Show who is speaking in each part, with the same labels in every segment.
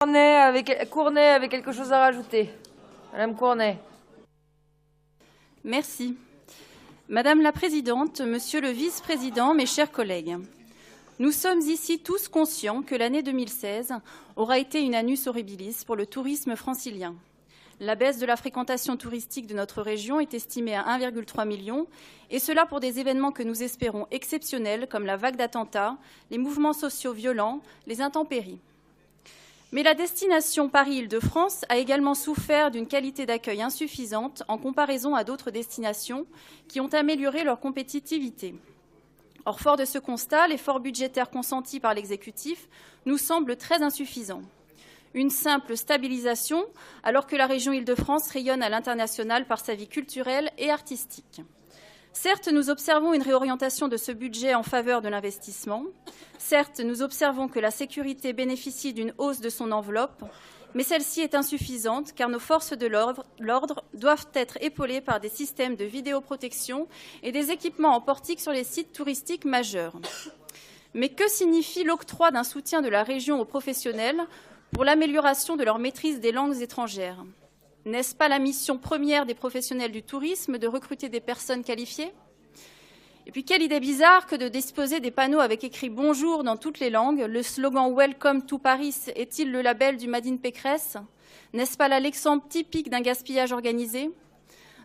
Speaker 1: Cournet avait quelque chose à rajouter. Madame Cournet.
Speaker 2: Merci. Madame la Présidente, Monsieur le Vice-président, mes chers collègues, nous sommes ici tous conscients que l'année 2016 aura été une annus horribilis pour le tourisme francilien. La baisse de la fréquentation touristique de notre région est estimée à 1,3 million, et cela pour des événements que nous espérons exceptionnels, comme la vague d'attentats, les mouvements sociaux violents, les intempéries. Mais la destination Paris-Île-de-France a également souffert d'une qualité d'accueil insuffisante en comparaison à d'autres destinations qui ont amélioré leur compétitivité. Or, fort de ce constat, l'effort budgétaire consenti par l'exécutif nous semble très insuffisant. Une simple stabilisation, alors que la région Île-de-France rayonne à l'international par sa vie culturelle et artistique. Certes, nous observons une réorientation de ce budget en faveur de l'investissement. Certes, nous observons que la sécurité bénéficie d'une hausse de son enveloppe, mais celle-ci est insuffisante car nos forces de l'ordre doivent être épaulées par des systèmes de vidéoprotection et des équipements en portique sur les sites touristiques majeurs. Mais que signifie l'octroi d'un soutien de la région aux professionnels pour l'amélioration de leur maîtrise des langues étrangères? N'est-ce pas la mission première des professionnels du tourisme de recruter des personnes qualifiées? Et puis, quelle idée bizarre que de disposer des panneaux avec écrit « Bonjour » dans toutes les langues. Le slogan « Welcome to Paris » est-il le label du Made in Pécresse? N'est-ce pas là l'exemple typique d'un gaspillage organisé?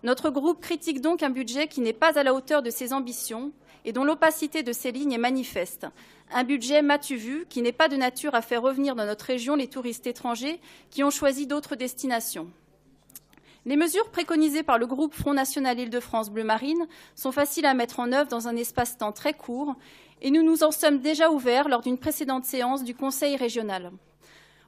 Speaker 2: Notre groupe critique donc un budget qui n'est pas à la hauteur de ses ambitions et dont l'opacité de ses lignes est manifeste. Un budget m'as-tu vu qui n'est pas de nature à faire revenir dans notre région les touristes étrangers qui ont choisi d'autres destinations. Les mesures préconisées par le groupe Front National Île-de-France Bleu Marine sont faciles à mettre en œuvre dans un espace-temps très court et nous nous en sommes déjà ouverts lors d'une précédente séance du Conseil régional.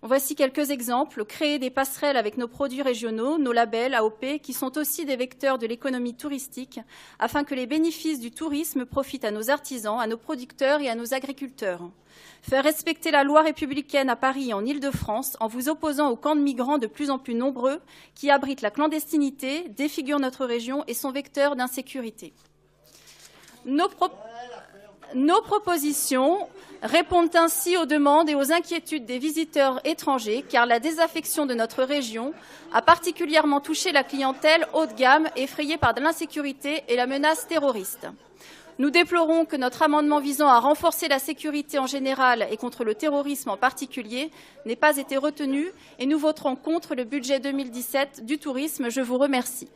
Speaker 2: Voici quelques exemples. Créer des passerelles avec nos produits régionaux, nos labels AOP, qui sont aussi des vecteurs de l'économie touristique, afin que les bénéfices du tourisme profitent à nos artisans, à nos producteurs et à nos agriculteurs. Faire respecter la loi républicaine à Paris et en Île-de-France en vous opposant aux camps de migrants de plus en plus nombreux qui abritent la clandestinité, défigurent notre région et sont vecteurs d'insécurité. Nos propositions répondent ainsi aux demandes et aux inquiétudes des visiteurs étrangers, car la désaffection de notre région a particulièrement touché la clientèle haut de gamme, effrayée par l'insécurité et la menace terroriste. Nous déplorons que notre amendement visant à renforcer la sécurité en général et contre le terrorisme en particulier n'ait pas été retenu et nous voterons contre le budget 2017 du tourisme. Je vous remercie.